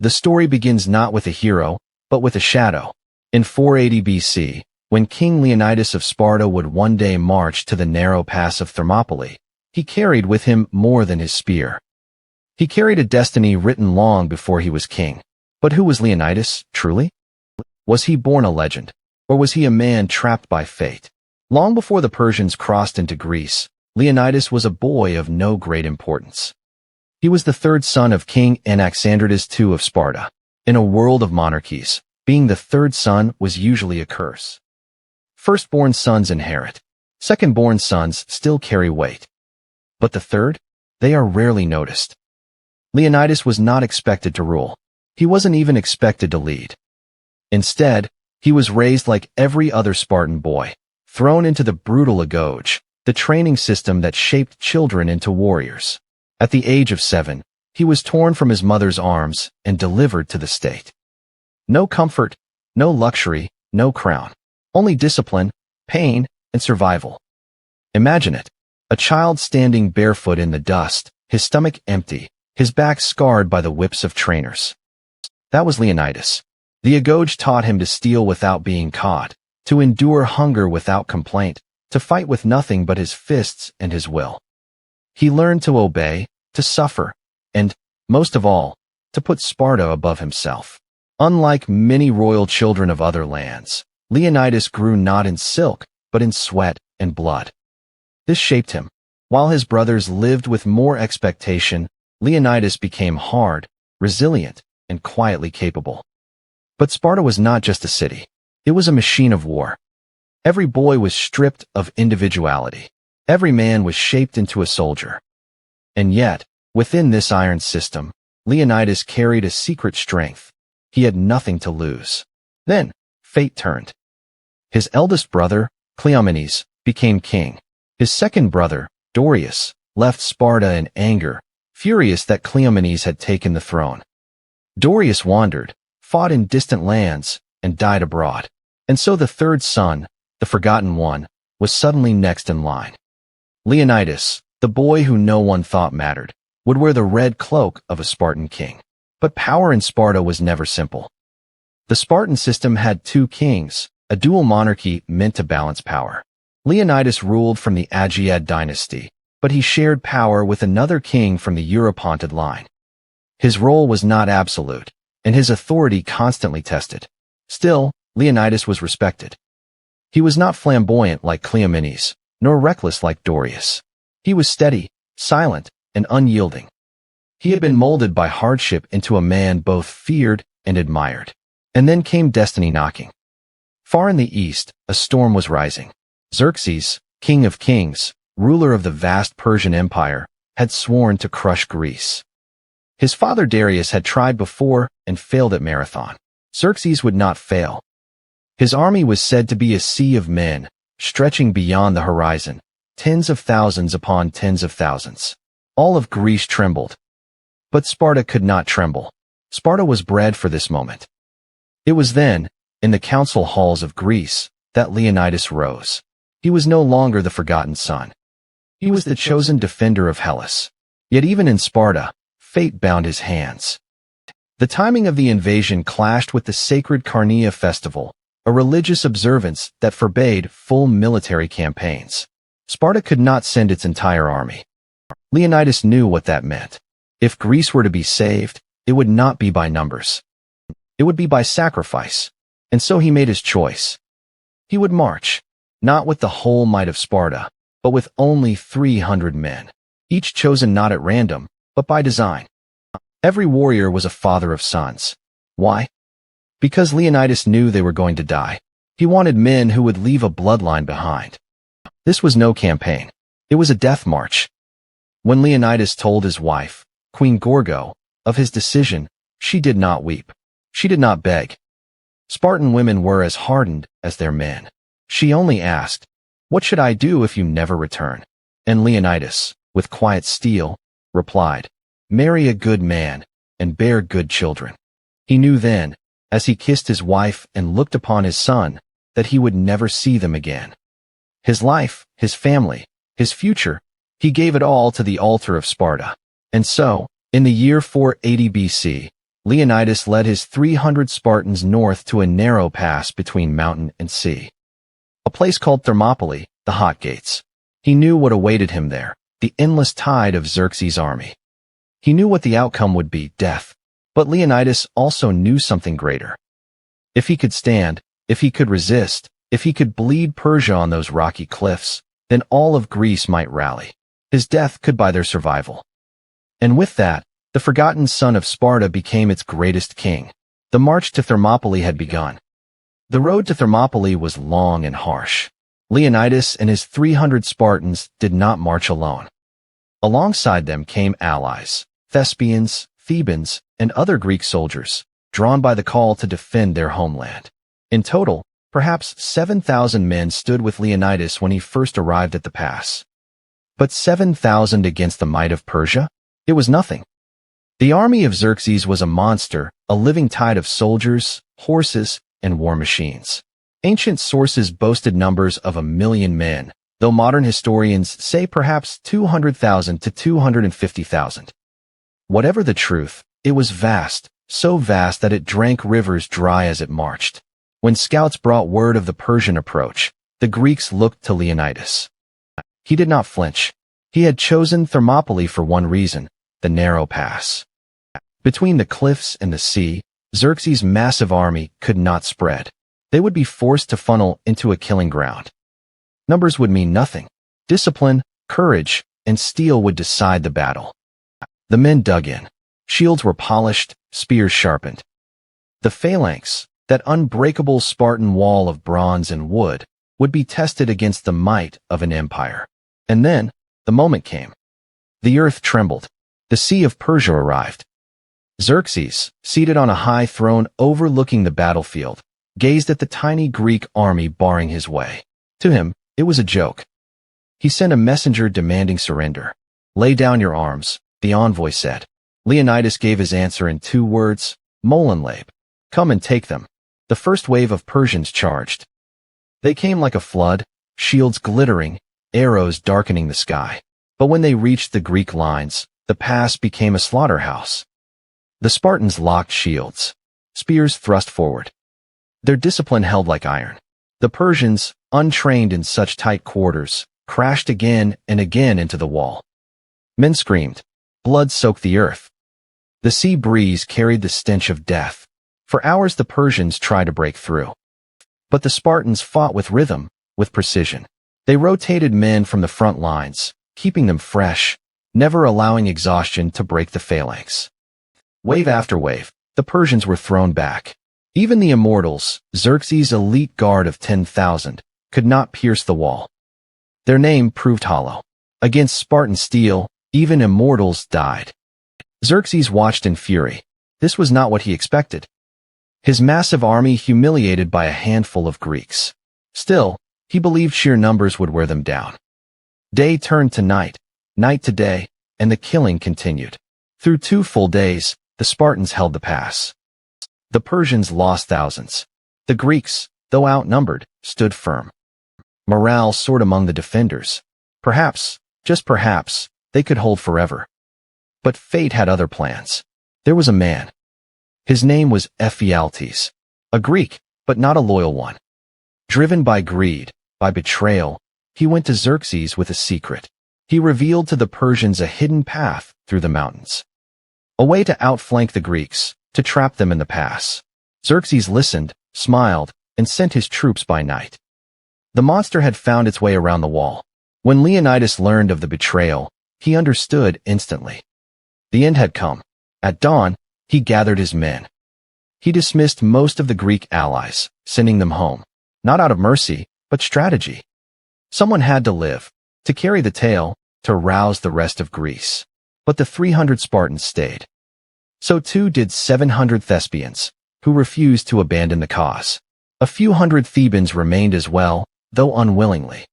The story begins not with a hero, but with a shadow. In 480 BC, when King Leonidas of Sparta would one day march to the narrow pass of Thermopylae, he carried with him more than his spear. He carried a destiny written long before he was king. But who was Leonidas, truly? Was he born a legend, or was he a man trapped by fate? Long before the Persians crossed into Greece, Leonidas was a boy of no great importance. He was the third son of King Anaxandridas II of Sparta. In a world of monarchies, being the third son was usually a curse. Firstborn sons inherit. Second-born sons still carry weight. But the third? They are rarely noticed. Leonidas was not expected to rule. He wasn't even expected to lead. Instead, he was raised like every other Spartan boy, thrown into the brutal agoge, the training system that shaped children into warriors. At the age of 7, he was torn from his mother's arms and delivered to the state. No comfort, no luxury, no crown. Only discipline, pain, and survival. Imagine it. A child standing barefoot in the dust, his stomach empty, his back scarred by the whips of trainers. That was Leonidas. The agoge taught him to steal without being caught, to endure hunger without complaint, to fight with nothing but his fists and his will. He learned to obey, to suffer, and, most of all, to put Sparta above himself. Unlike many royal children of other lands, Leonidas grew not in silk, but in sweat and blood. This shaped him. While his brothers lived with more expectation, Leonidas became hard, resilient, and quietly capable. But Sparta was not just a city. It was a machine of war. Every boy was stripped of individuality. Every man was shaped into a soldier. And yet, within this iron system, Leonidas carried a secret strength. He had nothing to lose. Then, fate turned. His eldest brother, Cleomenes, became king. His second brother, Dorius, left Sparta in anger, furious that Cleomenes had taken the throne. Dorius wandered, fought in distant lands, and died abroad. And so the third son, the forgotten one, was suddenly next in line. Leonidas, the boy who no one thought mattered, would wear the red cloak of a Spartan king. But power in Sparta was never simple. The Spartan system had two kings, a dual monarchy meant to balance power. Leonidas ruled from the Aegeid dynasty, but he shared power with another king from the Eurypontid line. His role was not absolute, and his authority constantly tested. Still, Leonidas was respected. He was not flamboyant like Cleomenes, nor reckless like Dorius. He was steady, silent, and unyielding. He had been molded by hardship into a man both feared and admired. And then came destiny knocking. Far in the east, a storm was rising. Xerxes, king of kings, ruler of the vast Persian Empire, had sworn to crush Greece. His father Darius had tried before and failed at Marathon. Xerxes would not fail. His army was said to be a sea of men, stretching beyond the horizon, tens of thousands upon tens of thousands. All of Greece trembled. But Sparta could not tremble. Sparta was bred for this moment. It was then, in the council halls of Greece, that Leonidas rose. He was no longer the forgotten son. He was the chosen defender of Hellas. Yet even in Sparta, fate bound his hands. The timing of the invasion clashed with the sacred Carnea festival, a religious observance that forbade full military campaigns. Sparta could not send its entire army. Leonidas knew what that meant. If Greece were to be saved, it would not be by numbers. It would be by sacrifice. And so he made his choice. He would march, not with the whole might of Sparta, but with only 300 men, each chosen not at random, but by design. Every warrior was a father of sons. Why? Because Leonidas knew they were going to die. He wanted men who would leave a bloodline behind. This was no campaign. It was a death march. When Leonidas told his wife, Queen Gorgo, of his decision, she did not weep. She did not beg. Spartan women were as hardened as their men. She only asked, "What should I do if you never return?" And Leonidas, with quiet steel, replied, "Marry a good man, and bear good children." He knew then, as he kissed his wife and looked upon his son, that he would never see them again. His life, his family, his future, he gave it all to the altar of Sparta. And so, in the year 480 BC, Leonidas led his 300 Spartans north to a narrow pass between mountain and sea. A place called Thermopylae, the Hot Gates. He knew what awaited him there, the endless tide of Xerxes' army. He knew what the outcome would be, death. But Leonidas also knew something greater. If he could stand, if he could resist, if he could bleed Persia on those rocky cliffs, then all of Greece might rally. His death could buy their survival. And with that, the forgotten son of Sparta became its greatest king. The march to Thermopylae had begun. The road to Thermopylae was long and harsh. Leonidas and his 300 Spartans did not march alone. Alongside them came allies, Thespians, Thebans, and other Greek soldiers, drawn by the call to defend their homeland. In total, perhaps 7,000 men stood with Leonidas when he first arrived at the pass. But 7,000 against the might of Persia? It was nothing. The army of Xerxes was a monster, a living tide of soldiers, horses, and war machines. Ancient sources boasted numbers of 1,000,000 men, though modern historians say perhaps 200,000 to 250,000. Whatever the truth, it was vast, so vast that it drank rivers dry as it marched. When scouts brought word of the Persian approach, the Greeks looked to Leonidas. He did not flinch. He had chosen Thermopylae for one reason, the narrow pass. Between the cliffs and the sea, Xerxes' massive army could not spread. They would be forced to funnel into a killing ground. Numbers would mean nothing. Discipline, courage, and steel would decide the battle. The men dug in. Shields were polished, spears sharpened. The phalanx, that unbreakable Spartan wall of bronze and wood, would be tested against the might of an empire. And then, the moment came. The earth trembled. The sea of Persia arrived. Xerxes, seated on a high throne overlooking the battlefield, gazed at the tiny Greek army barring his way. To him, it was a joke. He sent a messenger demanding surrender. "Lay down your arms," the envoy said. Leonidas gave his answer in 2 words, "Molenlabe." "Come and take them." The first wave of Persians charged. They came like a flood, shields glittering, arrows darkening the sky. But when they reached the Greek lines, the pass became a slaughterhouse. The Spartans locked shields. Spears thrust forward. Their discipline held like iron. The Persians, untrained in such tight quarters, crashed again and again into the wall. Men screamed. Blood soaked the earth. The sea breeze carried the stench of death. For hours the Persians tried to break through. But the Spartans fought with rhythm, with precision. They rotated men from the front lines, keeping them fresh, never allowing exhaustion to break the phalanx. Wave after wave, the Persians were thrown back. Even the immortals, Xerxes' elite guard of 10,000, could not pierce the wall. Their name proved hollow. Against Spartan steel, even immortals died. Xerxes watched in fury. This was not what he expected. His massive army humiliated by a handful of Greeks. Still, he believed sheer numbers would wear them down. Day turned to night, night to day, and the killing continued. Through 2 full days, the Spartans held the pass. The Persians lost thousands. The Greeks, though outnumbered, stood firm. Morale soared among the defenders. Perhaps, just perhaps, they could hold forever. But fate had other plans. There was a man. His name was Ephialtes, a Greek, but not a loyal one. Driven by greed, by betrayal, he went to Xerxes with a secret. He revealed to the Persians a hidden path through the mountains. A way to outflank the Greeks, to trap them in the pass. Xerxes listened, smiled, and sent his troops by night. The monster had found its way around the wall. When Leonidas learned of the betrayal, he understood instantly. The end had come. At dawn, he gathered his men. He dismissed most of the Greek allies, sending them home. Not out of mercy, but strategy. Someone had to live, to carry the tale, to rouse the rest of Greece. But the 300 Spartans stayed. So too did 700 Thespians, who refused to abandon the cause. A few hundred Thebans remained as well, though unwillingly.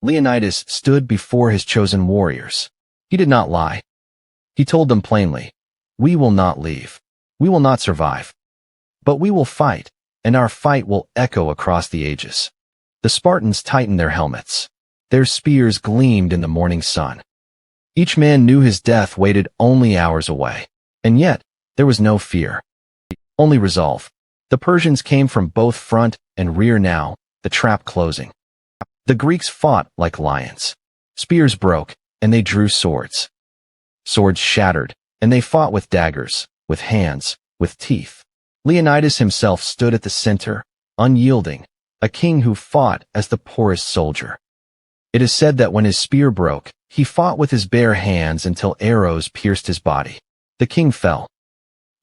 Leonidas stood before his chosen warriors. He did not lie. He told them plainly, "We will not leave. We will not survive. But we will fight, and our fight will echo across the ages." The Spartans tightened their helmets. Their spears gleamed in the morning sun. Each man knew his death waited only hours away. And yet, There was no fear, only resolve. The Persians came from both front and rear now, the trap closing. The Greeks fought like lions. Spears broke, and they drew swords. Swords shattered, and they fought with daggers, with hands, with teeth. Leonidas himself stood at the center, unyielding, a king who fought as the poorest soldier. It is said that when his spear broke, he fought with his bare hands until arrows pierced his body. The king fell.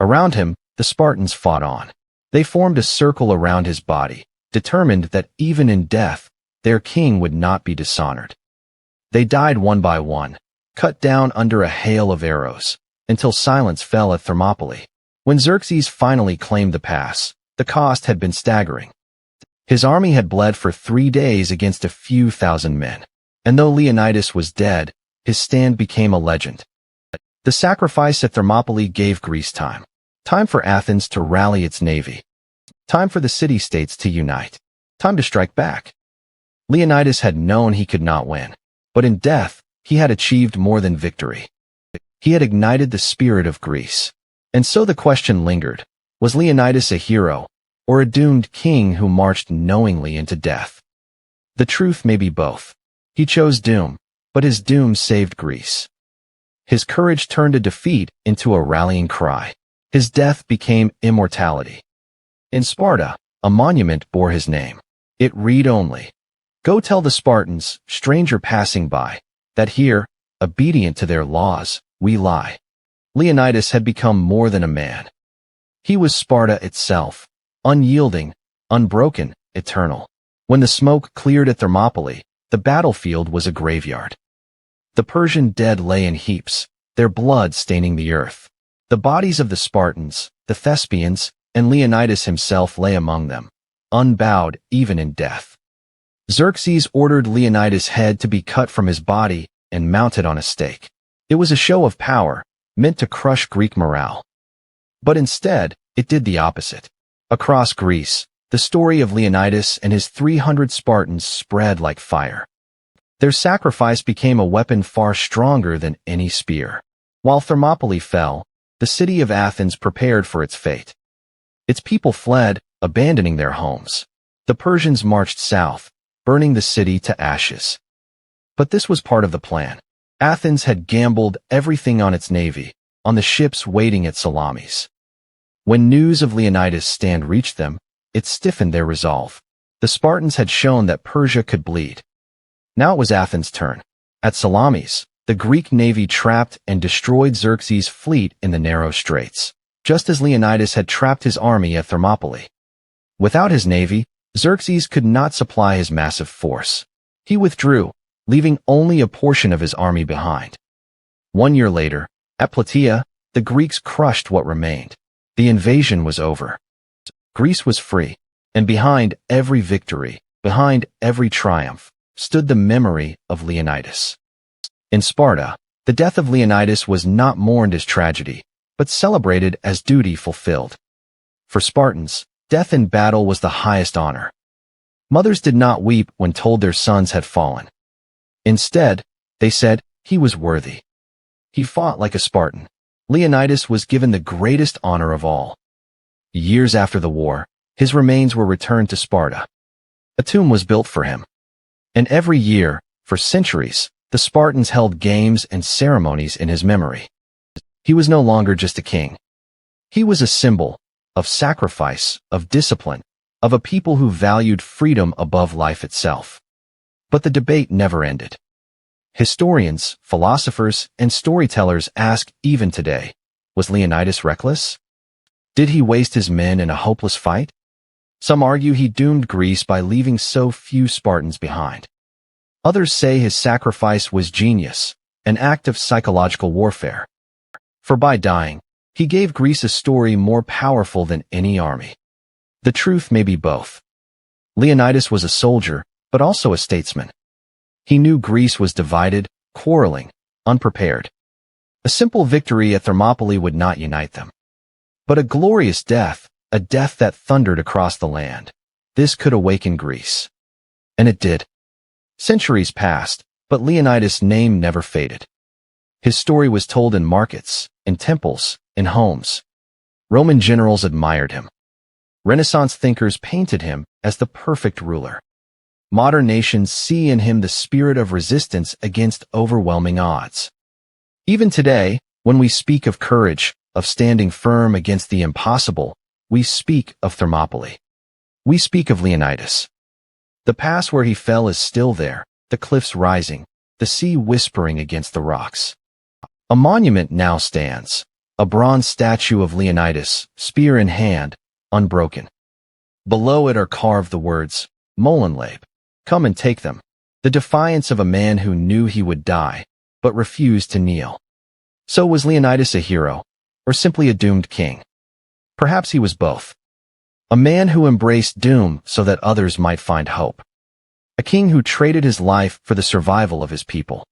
Around him, the Spartans fought on. They formed a circle around his body, determined that even in death, their king would not be dishonored. They died one by one, cut down under a hail of arrows, until silence fell at Thermopylae. When Xerxes finally claimed the pass, the cost had been staggering. His army had bled for 3 days against a few thousand men, and though Leonidas was dead, his stand became a legend. The sacrifice at Thermopylae gave Greece time. Time for Athens to rally its navy. Time for the city-states to unite. Time to strike back. Leonidas had known he could not win, but in death, he had achieved more than victory. He had ignited the spirit of Greece. And so the question lingered, was Leonidas a hero, or a doomed king who marched knowingly into death? The truth may be both. He chose doom, but his doom saved Greece. His courage turned a defeat into a rallying cry. His death became immortality. In Sparta, a monument bore his name. It read only, "Go tell the Spartans, stranger passing by, that here, obedient to their laws, we lie." Leonidas had become more than a man. He was Sparta itself, unyielding, unbroken, eternal. When the smoke cleared at Thermopylae, the battlefield was a graveyard. The Persian dead lay in heaps, their blood staining the earth. The bodies of the Spartans, the Thespians, and Leonidas himself lay among them, unbowed even in death. Xerxes ordered Leonidas' head to be cut from his body and mounted on a stake. It was a show of power, meant to crush Greek morale. But instead, it did the opposite. Across Greece, the story of Leonidas and his 300 Spartans spread like fire. Their sacrifice became a weapon far stronger than any spear. While Thermopylae fell, the city of Athens prepared for its fate. Its people fled, abandoning their homes. The Persians marched south, burning the city to ashes. But this was part of the plan. Athens had gambled everything on its navy, on the ships waiting at Salamis. When news of Leonidas' stand reached them, it stiffened their resolve. The Spartans had shown that Persia could bleed. Now it was Athens' turn. At Salamis, the Greek navy trapped and destroyed Xerxes' fleet in the narrow straits, just as Leonidas had trapped his army at Thermopylae. Without his navy, Xerxes could not supply his massive force. He withdrew, leaving only a portion of his army behind. 1 year later, at Plataea, the Greeks crushed what remained. The invasion was over. Greece was free, and behind every victory, behind every triumph, stood the memory of Leonidas. In Sparta, the death of Leonidas was not mourned as tragedy, but celebrated as duty fulfilled. For Spartans, death in battle was the highest honor. Mothers did not weep when told their sons had fallen. Instead, they said, he was worthy. He fought like a Spartan. Leonidas was given the greatest honor of all. Years after the war, his remains were returned to Sparta. A tomb was built for him. And every year, for centuries, the Spartans held games and ceremonies in his memory. He was no longer just a king. He was a symbol of sacrifice, of discipline, of a people who valued freedom above life itself. But the debate never ended. Historians, philosophers, and storytellers ask even today, was Leonidas reckless? Did he waste his men in a hopeless fight? Some argue he doomed Greece by leaving so few Spartans behind. Others say his sacrifice was genius, an act of psychological warfare. For by dying, he gave Greece a story more powerful than any army. The truth may be both. Leonidas was a soldier, but also a statesman. He knew Greece was divided, quarreling, unprepared. A simple victory at Thermopylae would not unite them. But a glorious death, a death that thundered across the land, this could awaken Greece. And it did. Centuries passed, but Leonidas' name never faded. His story was told in markets, in temples, in homes. Roman generals admired him. Renaissance thinkers painted him as the perfect ruler. Modern nations see in him the spirit of resistance against overwhelming odds. Even today, when we speak of courage, of standing firm against the impossible, we speak of Thermopylae. We speak of Leonidas. The pass where he fell is still there, the cliffs rising, the sea whispering against the rocks. A monument now stands, a bronze statue of Leonidas, spear in hand, unbroken. Below it are carved the words, Molenleb, come and take them, the defiance of a man who knew he would die, but refused to kneel. So was Leonidas a hero, or simply a doomed king? Perhaps he was both. A man who embraced doom so that others might find hope. A king who traded his life for the survival of his people.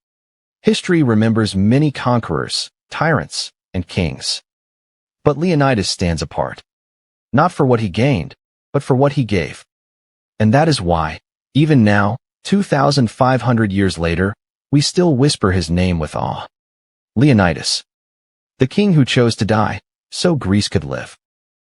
History remembers many conquerors, tyrants, and kings. But Leonidas stands apart. Not for what he gained, but for what he gave. And that is why, even now, 2,500 years later, we still whisper his name with awe. Leonidas. The king who chose to die, so Greece could live.